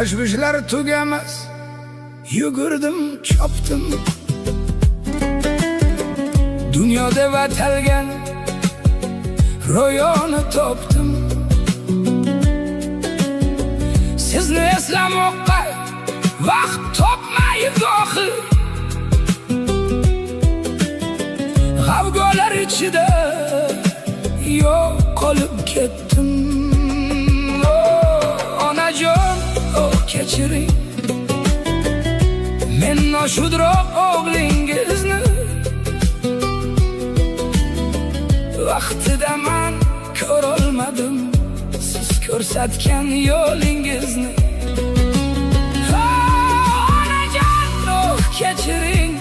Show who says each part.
Speaker 1: tashvishlar tugamas, yugurdim, chopdim. Dunyoda atalgan ro'yoni topdim. Sizni eslamoqqa vaqt topmay gohi, g'avgolar ichida yo'q qolib ketdim. Onajon, kechiring, men noshudroq o'g'lingizni. Vaqtida man ko'rolmadim siz ko'rsatgan yo'lingizni. Onajon, kechiring,